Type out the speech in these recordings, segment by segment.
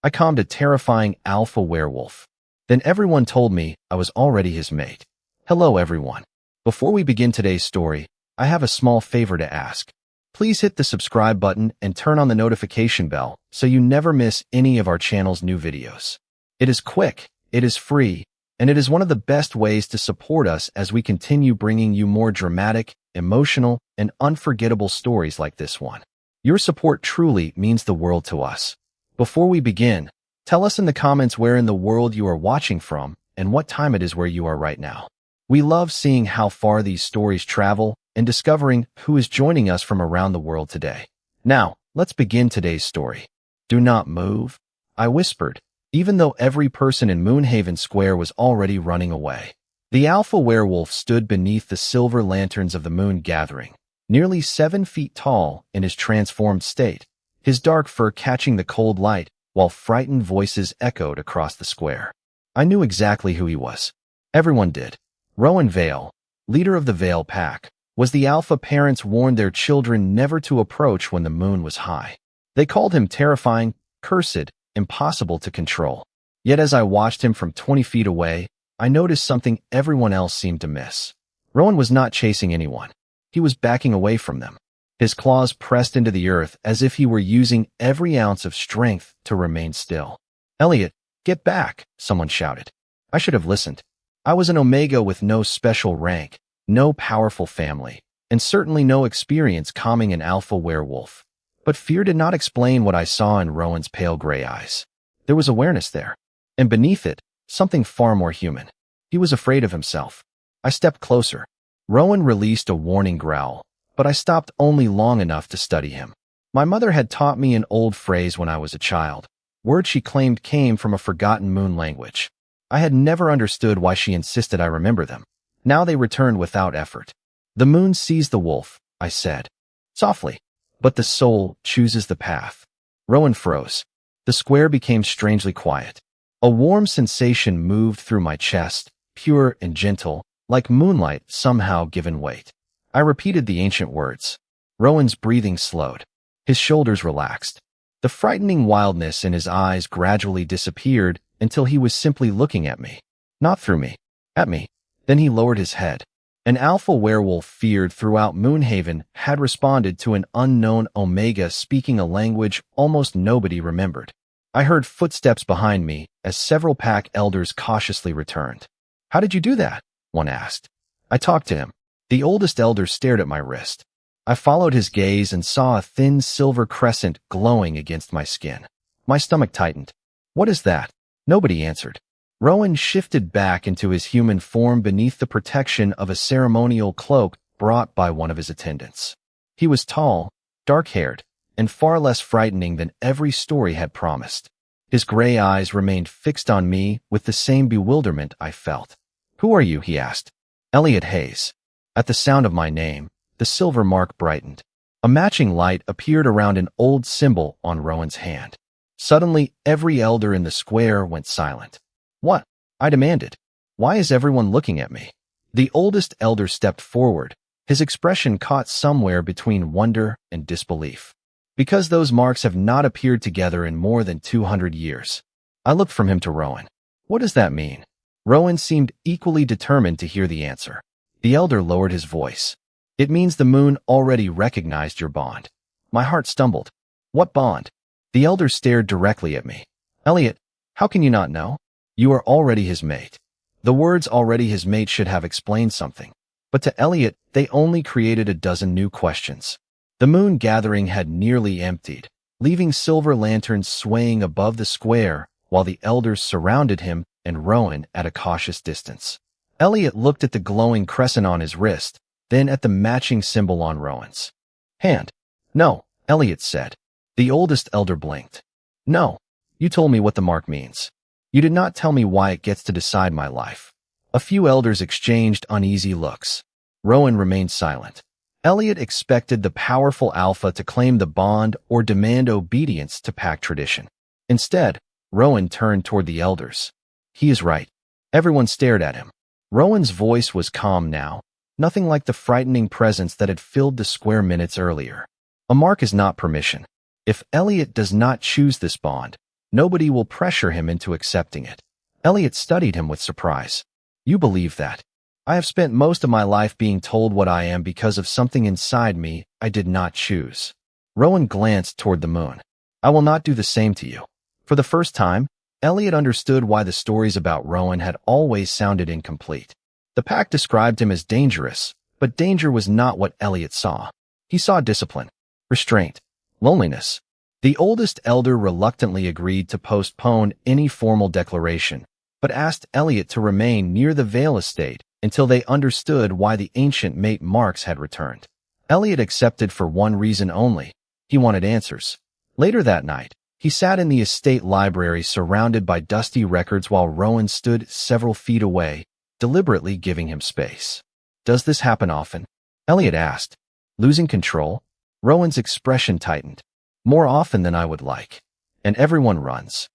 I calmed a terrifying alpha werewolf. Then everyone told me I was already his mate. Hello, everyone. Before we begin today's story, I have a small favor to ask. Please hit the subscribe button and turn on the notification bell so you never miss any of our channel's new videos. It is quick, it is free, and it is one of the best ways to support us as we continue bringing you more dramatic, emotional, and unforgettable stories like this one. Your support truly means the world to us. Before we begin, tell us in the comments where in the world you are watching from and what time it is where you are right now. We love seeing how far these stories travel and discovering who is joining us from around the world today. Now, let's begin today's story. Do not move, I whispered, even though every person in Moonhaven Square was already running away. The Alpha Werewolf stood beneath the silver lanterns of the moon gathering, nearly 7 feet tall in his transformed state, his dark fur catching the cold light while frightened voices echoed across the square. I knew exactly who he was. Everyone did. Vale, leader of the Vale pack, was the Alpha parents warned their children never to approach when the moon was high. They called him terrifying, cursed, impossible to control. Yet as I watched him from 20 feet away, I noticed something everyone else seemed to miss. Rowan was not chasing anyone. He was backing away from them. His claws pressed into the earth as if he were using every ounce of strength to remain still. Elliot, get back, someone shouted. I should have listened. I was an Omega with no special rank, no powerful family, and certainly no experience calming an Alpha Werewolf. But fear did not explain what I saw in Rowan's pale gray eyes. There was awareness there, and beneath it, something far more human. He was afraid of himself. I stepped closer. Rowan released a warning growl, but I stopped only long enough to study him. My mother had taught me an old phrase when I was a child. Words she claimed came from a forgotten moon language. I had never understood why she insisted I remember them. Now they returned without effort. The moon sees the wolf, I said, softly, but the soul chooses the path. Rowan froze. The square became strangely quiet. A warm sensation moved through my chest, pure and gentle, like moonlight somehow given weight. I repeated the ancient words. Rowan's breathing slowed. His shoulders relaxed. The frightening wildness in his eyes gradually disappeared until he was simply looking at me. Not through me. At me. Then he lowered his head. An Alpha Werewolf feared throughout Moonhaven had responded to an unknown Omega speaking a language almost nobody remembered. I heard footsteps behind me as several pack elders cautiously returned. How did you do that? One asked. I talked to him. The oldest elder stared at my wrist. I followed his gaze and saw a thin silver crescent glowing against my skin. My stomach tightened. What is that? Nobody answered. Rowan shifted back into his human form beneath the protection of a ceremonial cloak brought by one of his attendants. He was tall, dark-haired, and far less frightening than every story had promised. His gray eyes remained fixed on me with the same bewilderment I felt. Who are you? He asked. Elliot Hayes. At the sound of my name, the silver mark brightened. A matching light appeared around an old symbol on Rowan's hand. Suddenly, every elder in the square went silent. What? I demanded. Why is everyone looking at me? The oldest elder stepped forward, his expression caught somewhere between wonder and disbelief. Because those marks have not appeared together in more than 200 years. I looked from him to Rowan. What does that mean? Rowan seemed equally determined to hear the answer. The elder lowered his voice. It means the moon already recognized your bond. My heart stumbled. What bond? The elder stared directly at me. Elliot, how can you not know? You are already his mate. The words already his mate should have explained something. But to Elliot, they only created a dozen new questions. The moon gathering had nearly emptied, leaving silver lanterns swaying above the square while the elders surrounded him and Rowan at a cautious distance. Elliot looked at the glowing crescent on his wrist, then at the matching symbol on Rowan's hand. No, Elliot said. The oldest elder blinked. No, you told me what the mark means. You did not tell me why it gets to decide my life. A few elders exchanged uneasy looks. Rowan remained silent. Elliot expected the powerful Alpha to claim the bond or demand obedience to pack tradition. Instead, Rowan turned toward the elders. He is right. Everyone stared at him. Rowan's voice was calm now, nothing like the frightening presence that had filled the square minutes earlier. A mark is not permission. If Elliot does not choose this bond, Nobody will pressure him into accepting it. Elliot studied him with surprise. You believe that? I have spent most of my life being told what I am because of something inside me I did not choose. Rowan glanced toward the moon. I will not do the same to you. For the first time, Elliot understood why the stories about Rowan had always sounded incomplete. The pack described him as dangerous, but danger was not what Elliot saw. He saw discipline, restraint, loneliness. The oldest elder reluctantly agreed to postpone any formal declaration, but asked Elliot to remain near the Vale estate until they understood why the ancient mate marks had returned. Elliot accepted for one reason only. He wanted answers. Later that night, he sat in the estate library surrounded by dusty records while Rowan stood several feet away, deliberately giving him space. Does this happen often? Elliot asked. Losing control? Rowan's expression tightened. More often than I would like. And everyone runs.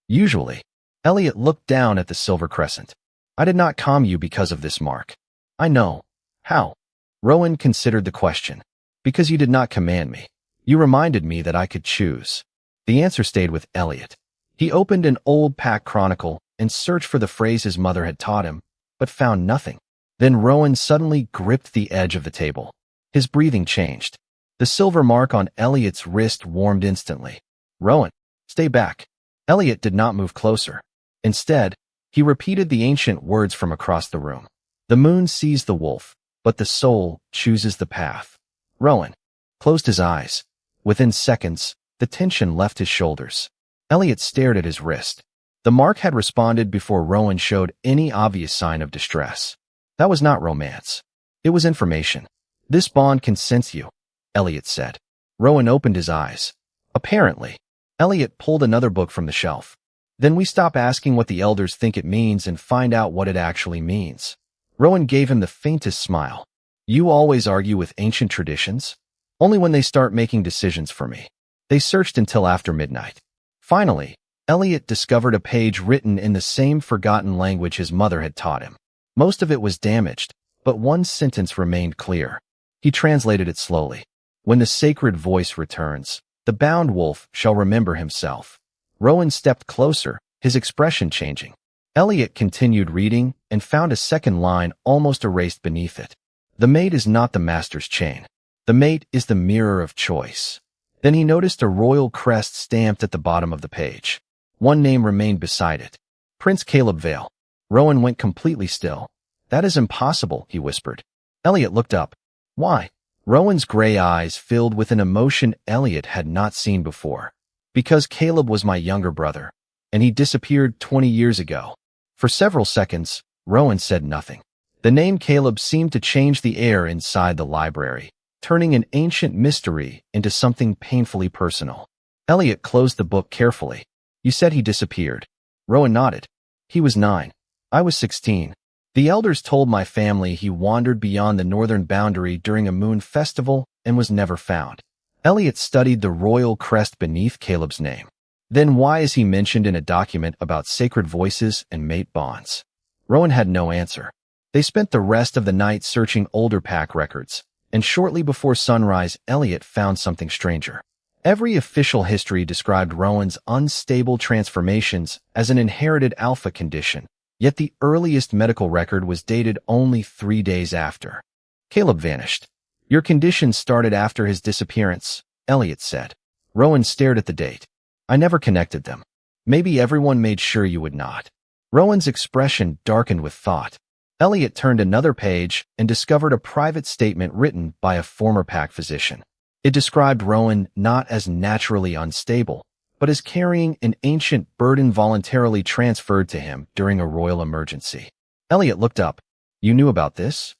Usually. Elliot looked down at the silver crescent. I did not calm you because of this mark. I know. How? Rowan considered the question. Because you did not command me. You reminded me that I could choose. The answer stayed with Elliot. He opened an old pack chronicle and searched for the phrase his mother had taught him, but found nothing. Then Rowan suddenly gripped the edge of the table. His breathing changed. The silver mark on Elliot's wrist warmed instantly. Rowan, stay back. Elliot did not move closer. Instead, he repeated the ancient words from across the room. The moon sees the wolf, but the soul chooses the path. Rowan closed his eyes. Within seconds, the tension left his shoulders. Elliot stared at his wrist. The mark had responded before Rowan showed any obvious sign of distress. That was not romance. It was information. This bond can sense you, Elliot said. Rowan opened his eyes. Apparently. Elliot pulled another book from the shelf. Then we stop asking what the elders think it means and find out what it actually means. Rowan gave him the faintest smile. You always argue with ancient traditions? Only when they start making decisions for me. They searched until after midnight. Finally, Elliot discovered a page written in the same forgotten language his mother had taught him. Most of it was damaged, but one sentence remained clear. He translated it slowly. When the sacred voice returns, the bound wolf shall remember himself. Rowan stepped closer, his expression changing. Elliot continued reading and found a second line almost erased beneath it. The mate is not the master's chain. The mate is the mirror of choice. Then he noticed a royal crest stamped at the bottom of the page. One name remained beside it. Prince Caleb Vale. Rowan went completely still. That is impossible, he whispered. Elliot looked up. Why? Rowan's gray eyes filled with an emotion Elliot had not seen before. Because Caleb was my younger brother, and he disappeared 20 years ago. For several seconds, Rowan said nothing. The name Caleb seemed to change the air inside the library, turning an ancient mystery into something painfully personal. Elliot closed the book carefully. You said he disappeared. Rowan nodded. He was 9. I was 16. The elders told my family he wandered beyond the northern boundary during a moon festival and was never found. Elliot studied the royal crest beneath Caleb's name. Then why is he mentioned in a document about sacred voices and mate bonds? Rowan had no answer. They spent the rest of the night searching older pack records, and shortly before sunrise, Elliot found something stranger. Every official history described Rowan's unstable transformations as an inherited alpha condition, yet the earliest medical record was dated only 3 days after. Caleb vanished. Your condition started after his disappearance, Elliot said. Rowan stared at the date. I never connected them. Maybe everyone made sure you would not. Rowan's expression darkened with thought. Elliot turned another page and discovered a private statement written by a former pack physician. It described Rowan not as naturally unstable, but as carrying an ancient burden voluntarily transferred to him during a royal emergency. Elliot looked up. You knew about this?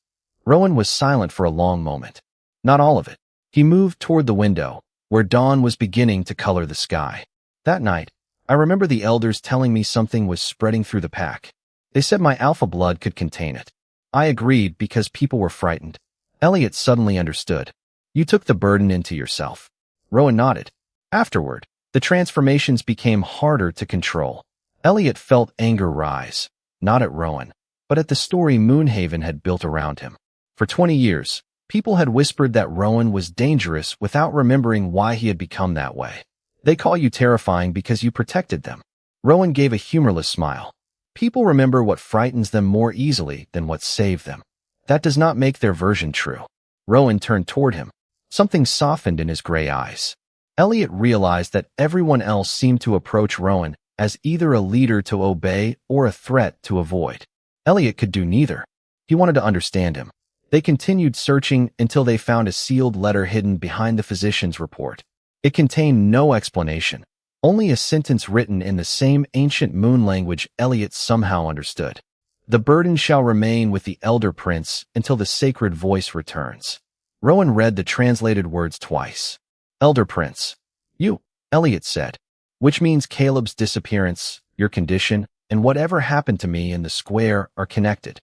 Rowan was silent for a long moment. Not all of it. He moved toward the window, where dawn was beginning to color the sky. That night, I remember the elders telling me something was spreading through the pack. They said my alpha blood could contain it. I agreed because people were frightened. Elliot suddenly understood. You took the burden into yourself. Rowan nodded. Afterward, the transformations became harder to control. Elliot felt anger rise, not at Rowan, but at the story Moonhaven had built around him. For 20 years, people had whispered that Rowan was dangerous without remembering why he had become that way. They call you terrifying because you protected them. Rowan gave a humorless smile. People remember what frightens them more easily than what saved them. That does not make their version true. Rowan turned toward him. Something softened in his gray eyes. Elliot realized that everyone else seemed to approach Rowan as either a leader to obey or a threat to avoid. Elliot could do neither. He wanted to understand him. They continued searching until they found a sealed letter hidden behind the physician's report. It contained no explanation, only a sentence written in the same ancient moon language Elliot somehow understood. The burden shall remain with the elder prince until the sacred voice returns. Rowan read the translated words twice. Elder prince. You, Elliot said. Which means Caleb's disappearance, your condition, and whatever happened to me in the square are connected.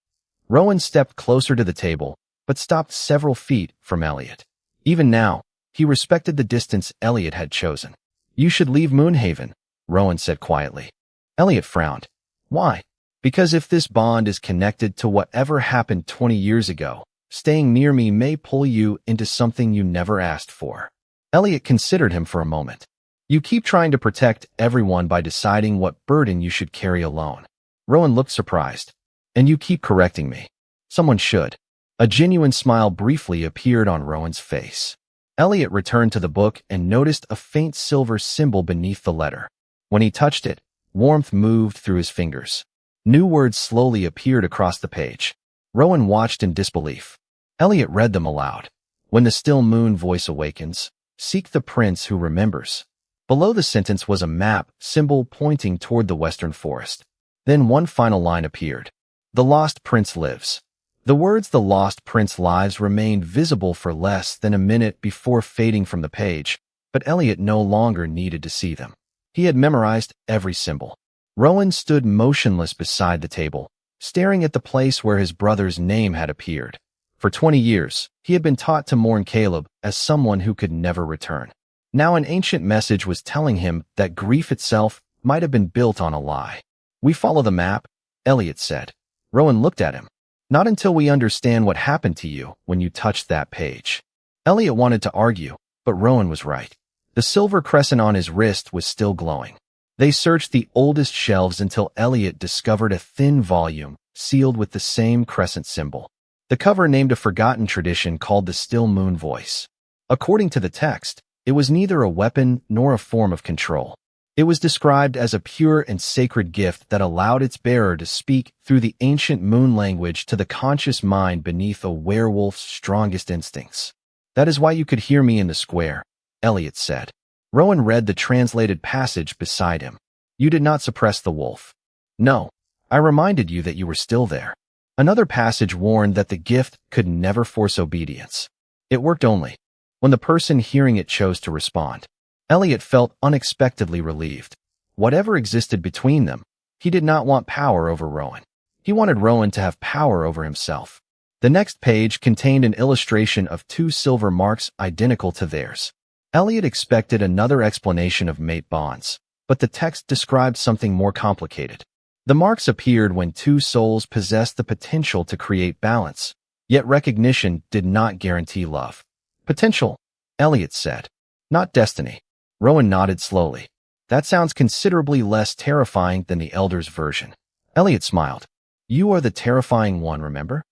Rowan stepped closer to the table, but stopped several feet from Elliot. Even now, he respected the distance Elliot had chosen. You should leave Moonhaven, Rowan said quietly. Elliot frowned. Why? Because if this bond is connected to whatever happened 20 years ago, staying near me may pull you into something you never asked for. Elliot considered him for a moment. You keep trying to protect everyone by deciding what burden you should carry alone. Rowan looked surprised. And you keep correcting me. Someone should. A genuine smile briefly appeared on Rowan's face. Elliot returned to the book and noticed a faint silver symbol beneath the letter. When he touched it, warmth moved through his fingers. New words slowly appeared across the page. Rowan watched in disbelief. Elliot read them aloud. When the still moon voice awakens, seek the prince who remembers. Below the sentence was a map symbol pointing toward the western forest. Then one final line appeared. The lost prince lives. The words "the lost prince lives" remained visible for less than a minute before fading from the page, but Elliot no longer needed to see them. He had memorized every symbol. Rowan stood motionless beside the table, staring at the place where his brother's name had appeared. For 20 years, he had been taught to mourn Caleb as someone who could never return. Now an ancient message was telling him that grief itself might have been built on a lie. We follow the map, Elliot said. Rowan looked at him. Not until we understand what happened to you when you touched that page. Elliot wanted to argue, but Rowan was right. The silver crescent on his wrist was still glowing. They searched the oldest shelves until Elliot discovered a thin volume sealed with the same crescent symbol. The cover named a forgotten tradition called the Still Moon Voice. According to the text, it was neither a weapon nor a form of control. It was described as a pure and sacred gift that allowed its bearer to speak through the ancient moon language to the conscious mind beneath a werewolf's strongest instincts. That is why you could hear me in the square, Elliot said. Rowan read the translated passage beside him. You did not suppress the wolf. No, I reminded you that you were still there. Another passage warned that the gift could never force obedience. It worked only when the person hearing it chose to respond. Elliot felt unexpectedly relieved. Whatever existed between them, he did not want power over Rowan. He wanted Rowan to have power over himself. The next page contained an illustration of two silver marks identical to theirs. Elliot expected another explanation of mate bonds, but the text described something more complicated. The marks appeared when two souls possessed the potential to create balance, yet recognition did not guarantee love. Potential, Elliot said, not destiny. Rowan nodded slowly. That sounds considerably less terrifying than the Elder's version. Elliot smiled. You are the terrifying one, remember?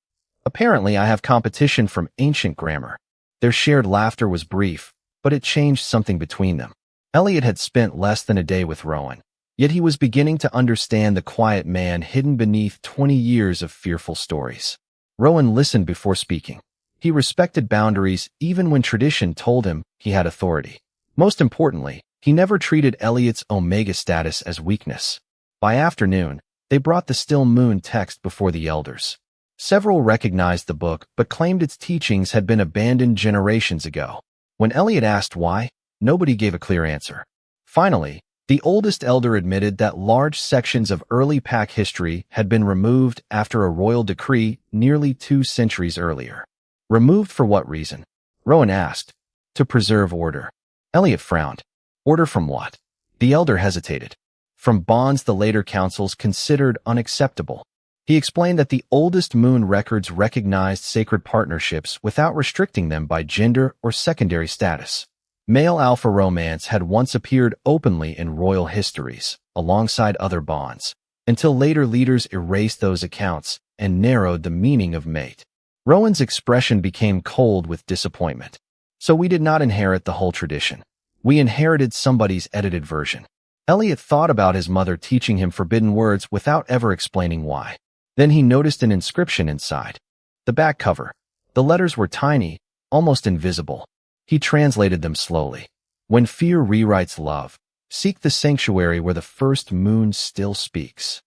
Apparently, I have competition from ancient grammar. Their shared laughter was brief, but it changed something between them. Elliot had spent less than a day with Rowan, yet he was beginning to understand the quiet man hidden beneath 20 years of fearful stories. Rowan listened before speaking. He respected boundaries even when tradition told him he had authority. Most importantly, he never treated Elliot's Omega status as weakness. By afternoon, they brought the Still Moon text before the elders. Several recognized the book but claimed its teachings had been abandoned generations ago. When Elliot asked why, nobody gave a clear answer. Finally, the oldest elder admitted that large sections of early pack history had been removed after a royal decree nearly 2 centuries earlier. Removed for what reason? Rowan asked. To preserve order. Elliot frowned. Order from what? The elder hesitated. From bonds the later councils considered unacceptable. He explained that the oldest moon records recognized sacred partnerships without restricting them by gender or secondary status. Male alpha romance had once appeared openly in royal histories, alongside other bonds, until later leaders erased those accounts and narrowed the meaning of mate. Rowan's expression became cold with disappointment. So we did not inherit the whole tradition. We inherited somebody's edited version. Elliot thought about his mother teaching him forbidden words without ever explaining why. Then he noticed an inscription inside the back cover. The letters were tiny, almost invisible. He translated them slowly. When fear rewrites love, seek the sanctuary where the first moon still speaks.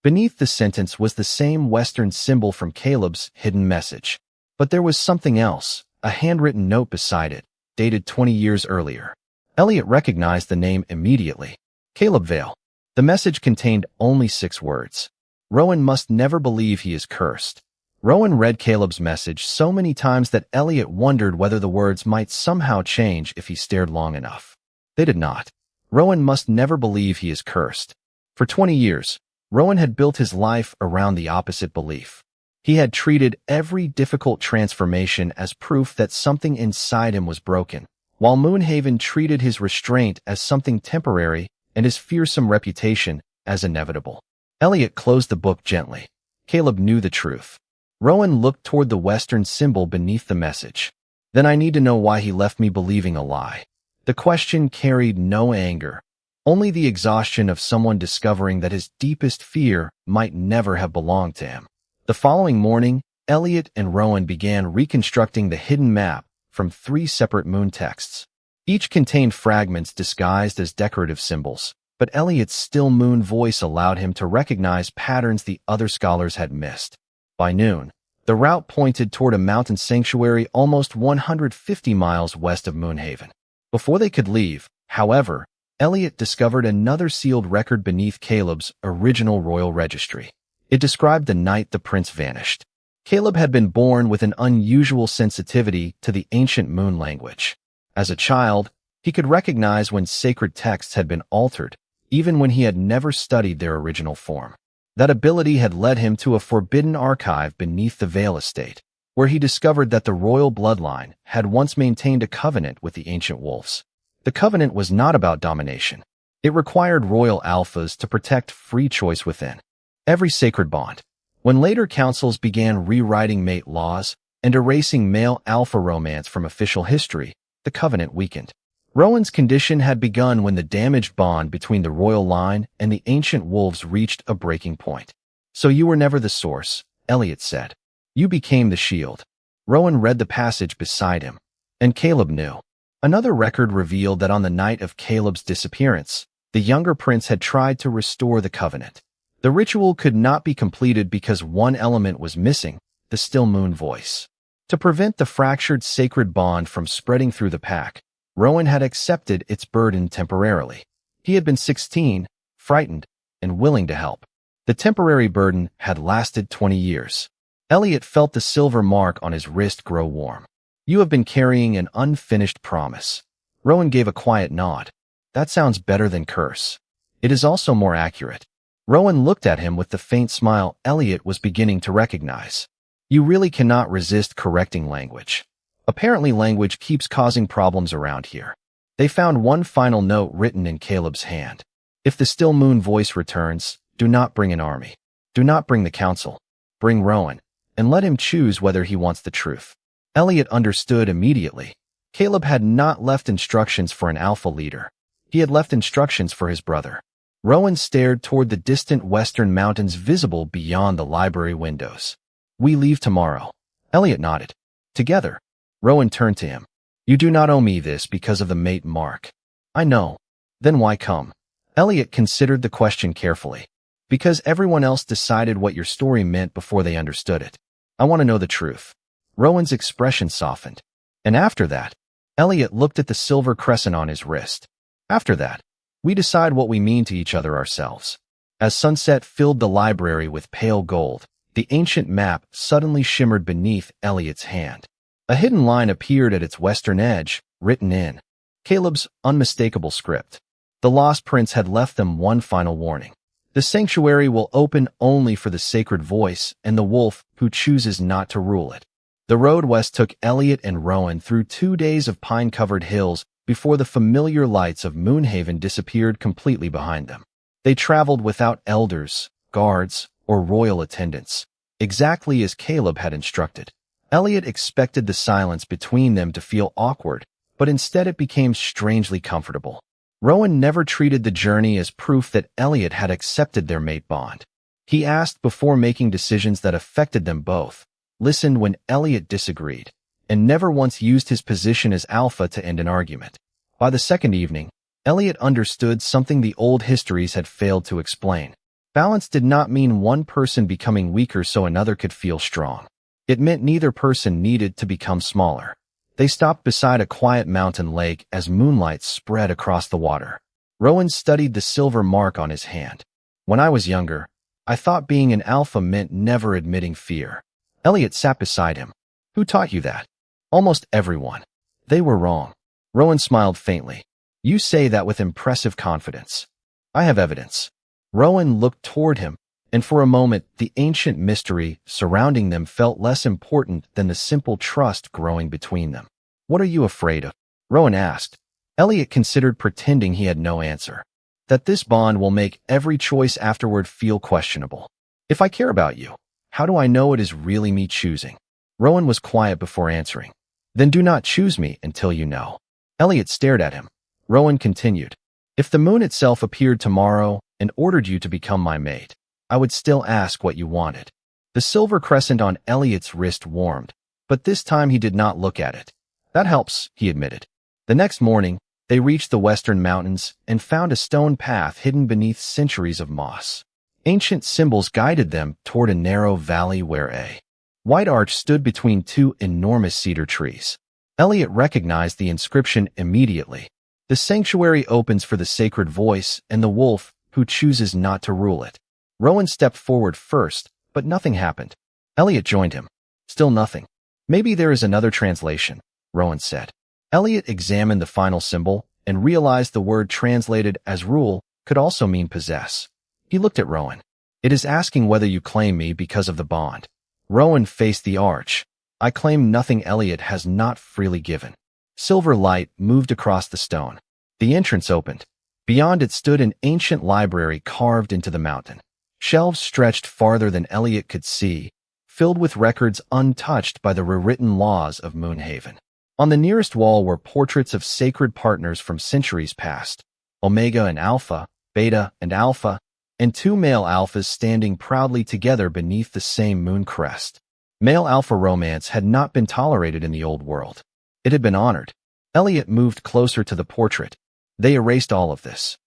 Beneath the sentence was the same Western symbol from Caleb's hidden message. But there was something else, a handwritten note beside it, dated 20 years earlier. Elliot recognized the name immediately. Caleb Vale. The message contained only 6 words. Rowan must never believe he is cursed. Rowan read Caleb's message so many times that Elliot wondered whether the words might somehow change if he stared long enough. They did not. Rowan must never believe he is cursed. For 20 years, Rowan had built his life around the opposite belief. He had treated every difficult transformation as proof that something inside him was broken, while Moonhaven treated his restraint as something temporary and his fearsome reputation as inevitable. Elliot closed the book gently. Caleb knew the truth. Rowan looked toward the Western symbol beneath the message. Then I need to know why he left me believing a lie. The question carried no anger, only the exhaustion of someone discovering that his deepest fear might never have belonged to him. The following morning, Elliot and Rowan began reconstructing the hidden map from 3 separate moon texts. Each contained fragments disguised as decorative symbols, but Elliot's still moon voice allowed him to recognize patterns the other scholars had missed. By noon, the route pointed toward a mountain sanctuary almost 150 miles west of Moonhaven. Before they could leave, however, Elliot discovered another sealed record beneath Caleb's original royal registry. It described the night the prince vanished. Caleb had been born with an unusual sensitivity to the ancient moon language. As a child, he could recognize when sacred texts had been altered, even when he had never studied their original form. That ability had led him to a forbidden archive beneath the Vale estate, where he discovered that the royal bloodline had once maintained a covenant with the ancient wolves. The covenant was not about domination. It required royal alphas to protect free choice within every sacred bond. When later councils began rewriting mate laws and erasing male alpha romance from official history, the covenant weakened. Rowan's condition had begun when the damaged bond between the royal line and the ancient wolves reached a breaking point. So you were never the source, Elliot said. You became the shield. Rowan read the passage beside him, and Caleb knew. Another record revealed that on the night of Caleb's disappearance, the younger prince had tried to restore the covenant. The ritual could not be completed because one element was missing, the still moon voice. To prevent the fractured sacred bond from spreading through the pack, Rowan had accepted its burden temporarily. He had been 16, frightened, and willing to help. The temporary burden had lasted 20 years. Elliot felt the silver mark on his wrist grow warm. You have been carrying an unfinished promise. Rowan gave a quiet nod. That sounds better than curse. It is also more accurate. Rowan looked at him with the faint smile Elliot was beginning to recognize. You really cannot resist correcting language. Apparently language keeps causing problems around here. They found one final note written in Caleb's hand. If the still moon voice returns, do not bring an army. Do not bring the council. Bring Rowan, and let him choose whether he wants the truth. Elliot understood immediately. Caleb had not left instructions for an alpha leader. He had left instructions for his brother. Rowan stared toward the distant western mountains visible beyond the library windows. We leave tomorrow. Elliot nodded. Together. Rowan turned to him. You do not owe me this because of the mate mark. I know. Then why come? Elliot considered the question carefully. Because everyone else decided what your story meant before they understood it. I want to know the truth. Rowan's expression softened. And after that, Elliot looked at the silver crescent on his wrist. After that, we decide what we mean to each other ourselves. As sunset filled the library with pale gold, the ancient map suddenly shimmered beneath Elliot's hand. A hidden line appeared at its western edge, written in Caleb's unmistakable script. The lost prince had left them one final warning. The sanctuary will open only for the sacred voice and the wolf who chooses not to rule it. The road west took Elliot and Rowan through 2 days of pine-covered hills before the familiar lights of Moonhaven disappeared completely behind them. They traveled without elders, guards, or royal attendants, exactly as Caleb had instructed. Elliot expected the silence between them to feel awkward, but instead it became strangely comfortable. Rowan never treated the journey as proof that Elliot had accepted their mate bond. He asked before making decisions that affected them both, listened when Elliot disagreed, and never once used his position as alpha to end an argument. By the second evening, Elliot understood something the old histories had failed to explain. Balance did not mean one person becoming weaker so another could feel strong. It meant neither person needed to become smaller. They stopped beside a quiet mountain lake as moonlight spread across the water. Rowan studied the silver mark on his hand. When I was younger, I thought being an alpha meant never admitting fear. Elliot sat beside him. Who taught you that? Almost everyone. They were wrong. Rowan smiled faintly. You say that with impressive confidence. I have evidence. Rowan looked toward him, and for a moment the ancient mystery surrounding them felt less important than the simple trust growing between them. What are you afraid of? Rowan asked. Elliot considered pretending he had no answer. That this bond will make every choice afterward feel questionable. If I care about you, how do I know it is really me choosing? Rowan was quiet before answering. Then do not choose me until you know. Elliot stared at him. Rowan continued. If the moon itself appeared tomorrow and ordered you to become my mate, I would still ask what you wanted. The silver crescent on Elliot's wrist warmed, but this time he did not look at it. That helps, he admitted. The next morning, they reached the western mountains and found a stone path hidden beneath centuries of moss. Ancient symbols guided them toward a narrow valley where a white arch stood between two enormous cedar trees. Elliot recognized the inscription immediately. The sanctuary opens for the sacred voice and the wolf who chooses not to rule it. Rowan stepped forward first, but nothing happened. Elliot joined him. Still nothing. Maybe there is another translation, Rowan said. Elliot examined the final symbol and realized the word translated as rule could also mean possess. He looked at Rowan. It is asking whether you claim me because of the bond. Rowan faced the arch. I claim nothing Elliot has not freely given. Silver light moved across the stone. The entrance opened. Beyond it stood an ancient library carved into the mountain. Shelves stretched farther than Elliot could see, filled with records untouched by the rewritten laws of Moonhaven. On the nearest wall were portraits of sacred partners from centuries past, Omega and Alpha, Beta and Alpha, and two male alphas standing proudly together beneath the same moon crest. Male alpha romance had not been tolerated in the old world. It had been honored. Elliot moved closer to the portrait. They erased all of this.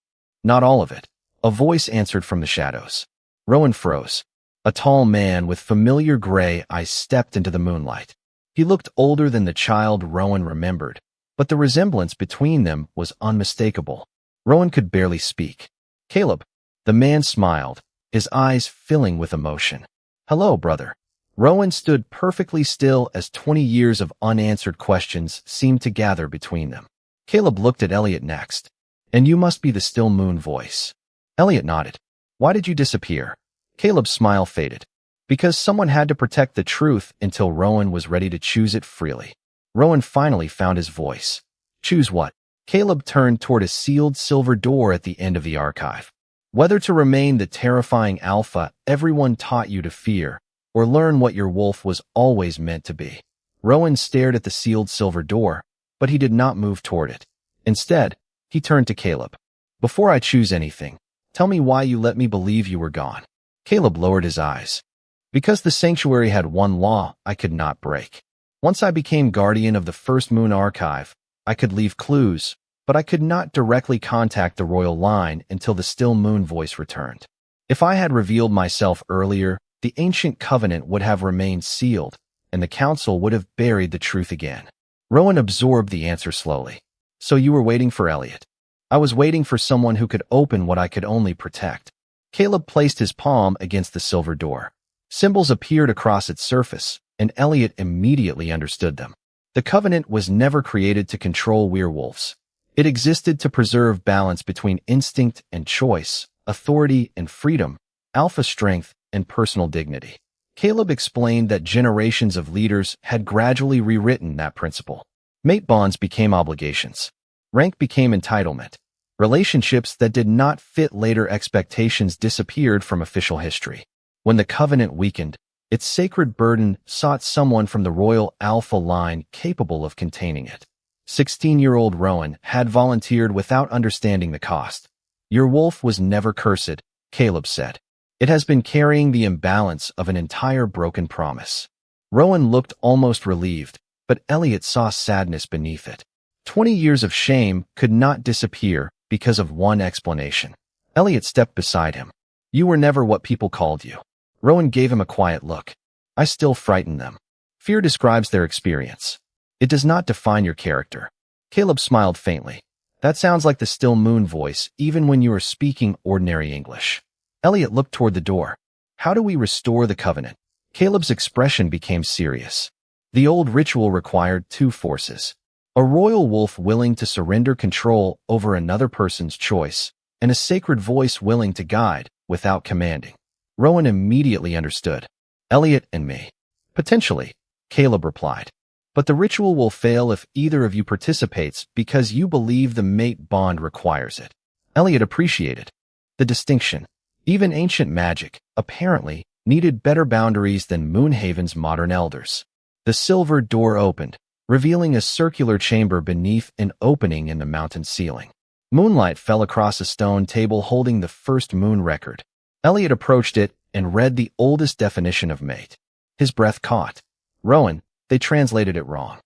Not all of it. A voice answered from the shadows. Rowan froze. A tall man with familiar gray eyes stepped into the moonlight. He looked older than the child Rowan remembered, but the resemblance between them was unmistakable. Rowan could barely speak. Caleb. The man smiled, his eyes filling with emotion. Hello, brother. Rowan stood perfectly still as 20 years of unanswered questions seemed to gather between them. Caleb looked at Elliot next. And you must be the still moon voice. Elliot nodded. Why did you disappear? Caleb's smile faded. Because someone had to protect the truth until Rowan was ready to choose it freely. Rowan finally found his voice. Choose what? Caleb turned toward a sealed silver door at the end of the archive. Whether to remain the terrifying alpha everyone taught you to fear, or learn what your wolf was always meant to be. Rowan stared at the sealed silver door, but he did not move toward it. Instead, he turned to Caleb. Before I choose anything, tell me why you let me believe you were gone. Caleb lowered his eyes. Because the sanctuary had one law I could not break. Once I became guardian of the First Moon Archive, I could leave clues, but I could not directly contact the royal line until the still moon voice returned. If I had revealed myself earlier, the ancient covenant would have remained sealed, and the council would have buried the truth again. Rowan absorbed the answer slowly. So you were waiting for Elliot. I was waiting for someone who could open what I could only protect. Caleb placed his palm against the silver door. Symbols appeared across its surface, and Elliot immediately understood them. The covenant was never created to control werewolves. It existed to preserve balance between instinct and choice, authority and freedom, alpha strength and personal dignity. Caleb explained that generations of leaders had gradually rewritten that principle. Mate bonds became obligations. Rank became entitlement. Relationships that did not fit later expectations disappeared from official history. When the covenant weakened, its sacred burden sought someone from the royal Alpha line capable of containing it. 16-year-old Rowan had volunteered without understanding the cost. Your wolf was never cursed, Caleb said. It has been carrying the imbalance of an entire broken promise. Rowan looked almost relieved, but Elliot saw sadness beneath it. 20 years of shame could not disappear because of one explanation. Elliot stepped beside him. You were never what people called you. Rowan gave him a quiet look. I still frighten them. Fear describes their experience. It does not define your character. Caleb smiled faintly. That sounds like the still moon voice, even when you are speaking ordinary English. Elliot looked toward the door. How do we restore the covenant? Caleb's expression became serious. The old ritual required two forces. A royal wolf willing to surrender control over another person's choice, and a sacred voice willing to guide without commanding. Rowan immediately understood. Elliot and me. Potentially, Caleb replied. But the ritual will fail if either of you participates because you believe the mate bond requires it. Elliot appreciated the distinction. Even ancient magic, apparently, needed better boundaries than Moonhaven's modern elders. The silver door opened, revealing a circular chamber beneath an opening in the mountain ceiling. Moonlight fell across a stone table holding the first moon record. Elliot approached it and read the oldest definition of mate. His breath caught. Rowan, they translated it wrong.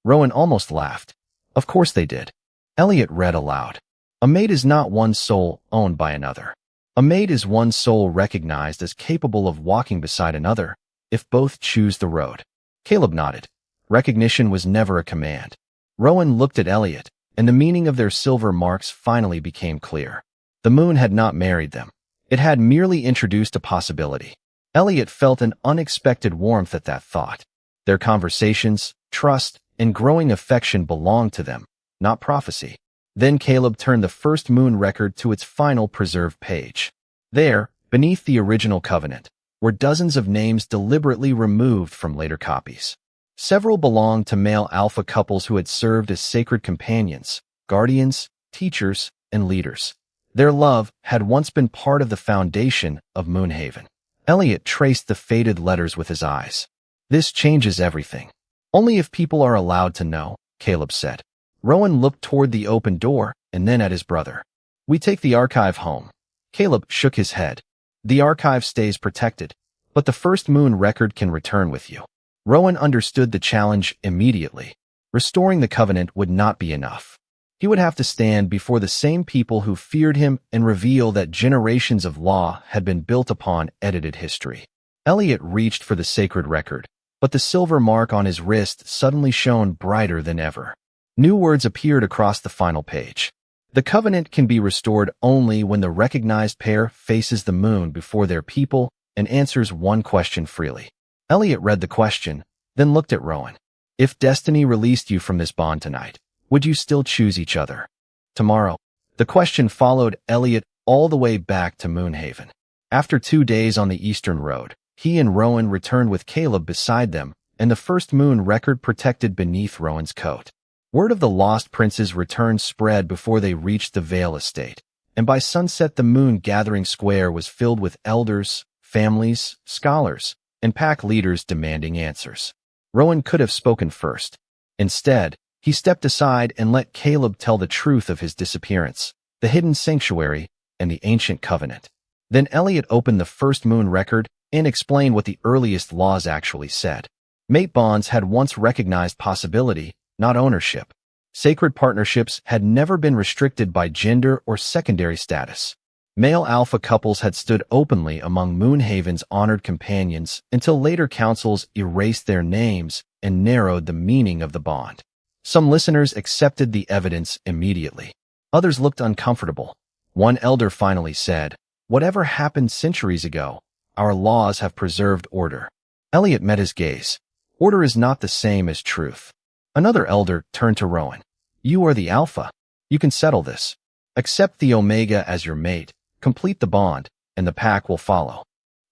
Rowan almost laughed. Of course they did. Elliot read aloud. A mate is not one soul owned by another. A mate is one soul recognized as capable of walking beside another, if both choose the road. Caleb nodded. Recognition was never a command. Rowan looked at Elliot, and the meaning of their silver marks finally became clear. The moon had not married them. It had merely introduced a possibility. Elliot felt an unexpected warmth at that thought. Their conversations, trust, and growing affection belonged to them, not prophecy. Then Caleb turned the first moon record to its final preserved page. There, beneath the original covenant, were dozens of names deliberately removed from later copies. Several belonged to male alpha couples who had served as sacred companions, guardians, teachers, and leaders. Their love had once been part of the foundation of Moonhaven. Elliot traced the faded letters with his eyes. This changes everything. Only if people are allowed to know, Caleb said. Rowan looked toward the open door and then at his brother. We take the archive home. Caleb shook his head. The archive stays protected, but the first moon record can return with you. Rowan understood the challenge immediately. Restoring the covenant would not be enough. He would have to stand before the same people who feared him and reveal that generations of law had been built upon edited history. Elliot reached for the sacred record, but the silver mark on his wrist suddenly shone brighter than ever. New words appeared across the final page. The covenant can be restored only when the recognized pair faces the moon before their people and answers one question freely. Elliot read the question, then looked at Rowan. If destiny released you from this bond tonight, would you still choose each other? Tomorrow. The question followed Elliot all the way back to Moonhaven. After 2 days on the Eastern Road, he and Rowan returned with Caleb beside them, and the first moon record protected beneath Rowan's coat. Word of the lost prince's return spread before they reached the Vale estate, and by sunset the moon gathering square was filled with elders, families, scholars, and pack leaders demanding answers. Rowan could have spoken first. Instead, he stepped aside and let Caleb tell the truth of his disappearance, the hidden sanctuary, and the ancient covenant. Then Elliot opened the first moon record and explained what the earliest laws actually said. Mate bonds had once recognized possibility, not ownership. Sacred partnerships had never been restricted by gender or secondary status. Male alpha couples had stood openly among Moonhaven's honored companions until later councils erased their names and narrowed the meaning of the bond. Some listeners accepted the evidence immediately. Others looked uncomfortable. One elder finally said, "Whatever happened centuries ago, our laws have preserved order." Elliot met his gaze. Order is not the same as truth. Another elder turned to Rowan. You are the Alpha. You can settle this. Accept the Omega as your mate, complete the bond, and the pack will follow.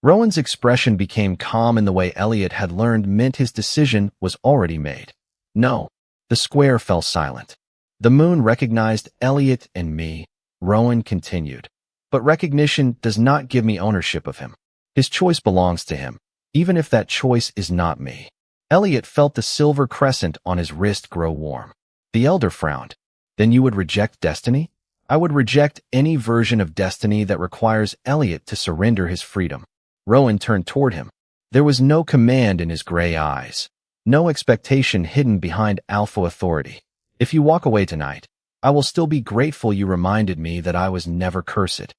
Rowan's expression became calm in the way Elliot had learned meant his decision was already made. No. The square fell silent. The moon recognized Elliot and me, Rowan continued. But recognition does not give me ownership of him. His choice belongs to him, even if that choice is not me. Elliot felt the silver crescent on his wrist grow warm. The elder frowned. Then you would reject destiny? I would reject any version of destiny that requires Elliot to surrender his freedom. Rowan turned toward him. There was no command in his gray eyes, no expectation hidden behind alpha authority. If you walk away tonight, I will still be grateful you reminded me that I was never cursed.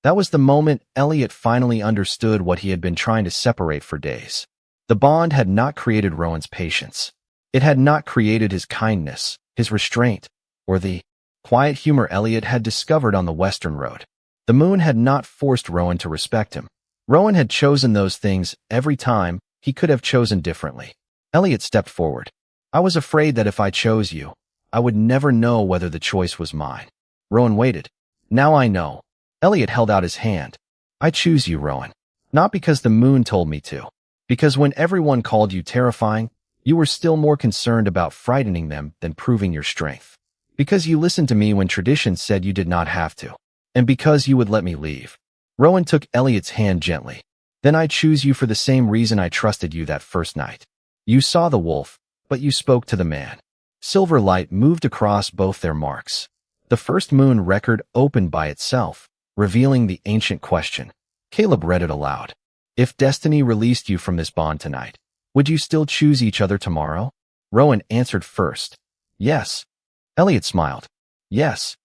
That was the moment Elliot finally understood what he had been trying to separate for days. The bond had not created Rowan's patience. It had not created his kindness, his restraint, or the quiet humor Elliot had discovered on the Western Road. The moon had not forced Rowan to respect him. Rowan had chosen those things every time. He could have chosen differently. Elliot stepped forward. I was afraid that if I chose you, I would never know whether the choice was mine. Rowan waited. Now I know. Elliot held out his hand. I choose you, Rowan. Not because the moon told me to. Because when everyone called you terrifying, you were still more concerned about frightening them than proving your strength. Because you listened to me when tradition said you did not have to. And because you would let me leave. Rowan took Elliot's hand gently. Then I choose you for the same reason I trusted you that first night. You saw the wolf, but you spoke to the man. Silver light moved across both their marks. The first moon record opened by itself, revealing the ancient question. Caleb read it aloud. If destiny released you from this bond tonight, would you still choose each other tomorrow? Rowan answered first. Yes. Elliot smiled. Yes.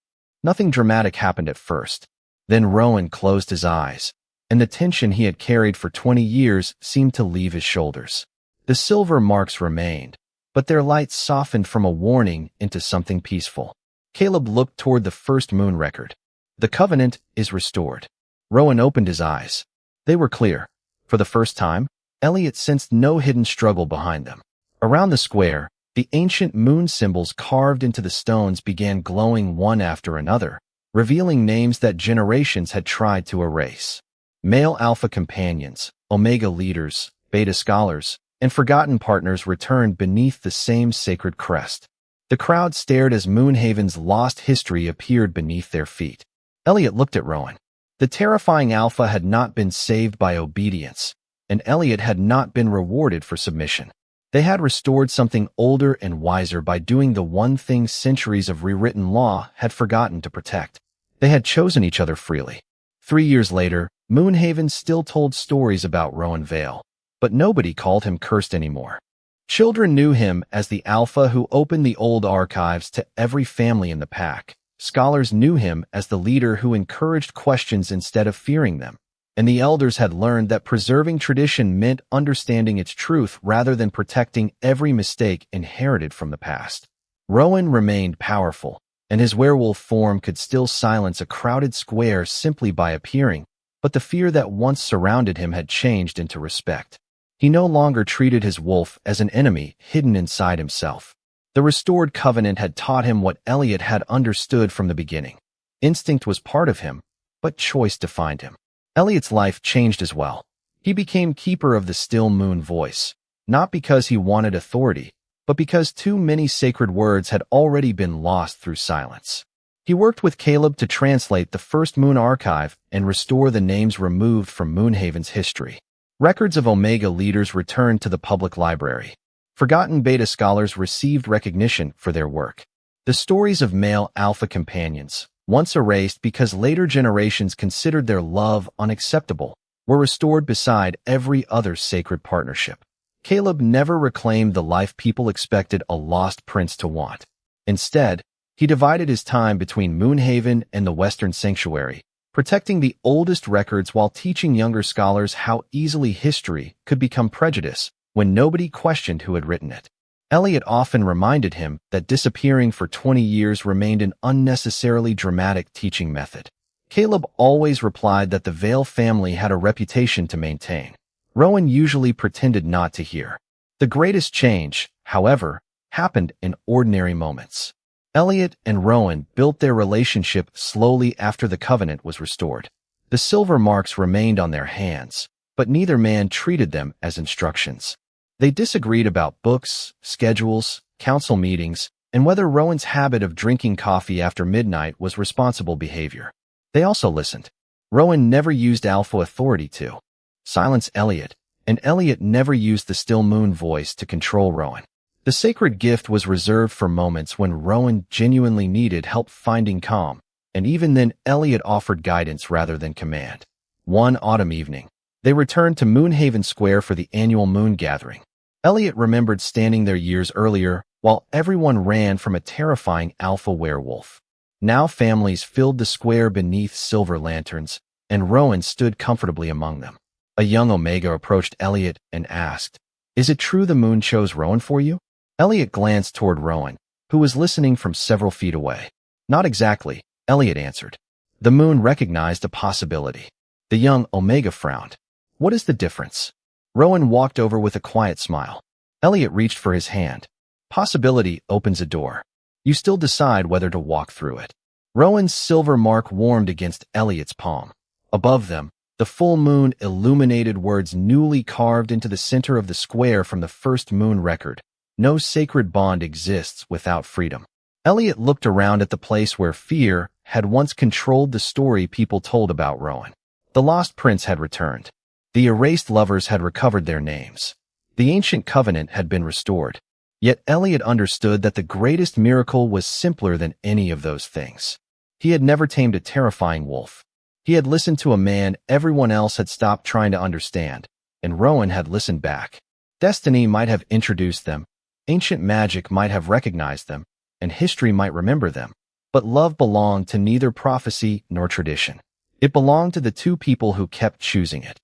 Nothing dramatic happened at first. Then Rowan closed his eyes, and the tension he had carried for 20 years seemed to leave his shoulders. The silver marks remained, but their light softened from a warning into something peaceful. Caleb looked toward the first moon record. The covenant is restored. Rowan opened his eyes. They were clear. For the first time, Elliot sensed no hidden struggle behind them. Around the square, the ancient moon symbols carved into the stones began glowing one after another, revealing names that generations had tried to erase. Male alpha companions, omega leaders, beta scholars, and forgotten partners returned beneath the same sacred crest. The crowd stared as Moonhaven's lost history appeared beneath their feet. Elliot looked at Rowan. The terrifying alpha had not been saved by obedience, and Elliot had not been rewarded for submission. They had restored something older and wiser by doing the one thing centuries of rewritten law had forgotten to protect. They had chosen each other freely. 3 years later, Moonhaven still told stories about Rowan Vale, but nobody called him cursed anymore. Children knew him as the alpha who opened the old archives to every family in the pack. Scholars knew him as the leader who encouraged questions instead of fearing them. And the elders had learned that preserving tradition meant understanding its truth rather than protecting every mistake inherited from the past. Rowan remained powerful, and his werewolf form could still silence a crowded square simply by appearing, but the fear that once surrounded him had changed into respect. He no longer treated his wolf as an enemy hidden inside himself. The restored covenant had taught him what Elliot had understood from the beginning. Instinct was part of him, but choice defined him. Elliot's life changed as well. He became keeper of the still moon voice, not because he wanted authority, but because too many sacred words had already been lost through silence. He worked with Caleb to translate the first moon archive and restore the names removed from Moonhaven's history. Records of Omega leaders returned to the public library. Forgotten beta scholars received recognition for their work. The stories of male alpha companions, once erased because later generations considered their love unacceptable, were restored beside every other sacred partnership. Caleb never reclaimed the life people expected a lost prince to want. Instead, he divided his time between Moonhaven and the Western Sanctuary, protecting the oldest records while teaching younger scholars how easily history could become prejudice when nobody questioned who had written it. Elliot often reminded him that disappearing for 20 years remained an unnecessarily dramatic teaching method. Caleb always replied that the Vale family had a reputation to maintain. Rowan usually pretended not to hear. The greatest change, however, happened in ordinary moments. Elliot and Rowan built their relationship slowly after the covenant was restored. The silver marks remained on their hands, but neither man treated them as instructions. They disagreed about books, schedules, council meetings, and whether Rowan's habit of drinking coffee after midnight was responsible behavior. They also listened. Rowan never used alpha authority to silence Elliot, and Elliot never used the still moon voice to control Rowan. The sacred gift was reserved for moments when Rowan genuinely needed help finding calm, and even then Elliot offered guidance rather than command. One autumn evening, they returned to Moonhaven Square for the annual moon gathering. Elliot remembered standing there years earlier while everyone ran from a terrifying alpha werewolf. Now families filled the square beneath silver lanterns, and Rowan stood comfortably among them. A young Omega approached Elliot and asked, "Is it true the moon chose Rowan for you?" Elliot glanced toward Rowan, who was listening from several feet away. "Not exactly," Elliot answered. "The moon recognized a possibility." The young Omega frowned. "What is the difference?" Rowan walked over with a quiet smile. Elliot reached for his hand. "Possibility opens a door. You still decide whether to walk through it." Rowan's silver mark warmed against Elliot's palm. Above them, the full moon illuminated words newly carved into the center of the square from the first moon record. No sacred bond exists without freedom. Elliot looked around at the place where fear had once controlled the story people told about Rowan. The lost prince had returned. The erased lovers had recovered their names. The ancient covenant had been restored. Yet Elliot understood that the greatest miracle was simpler than any of those things. He had never tamed a terrifying wolf. He had listened to a man everyone else had stopped trying to understand, and Rowan had listened back. Destiny might have introduced them, ancient magic might have recognized them, and history might remember them. But love belonged to neither prophecy nor tradition. It belonged to the two people who kept choosing it.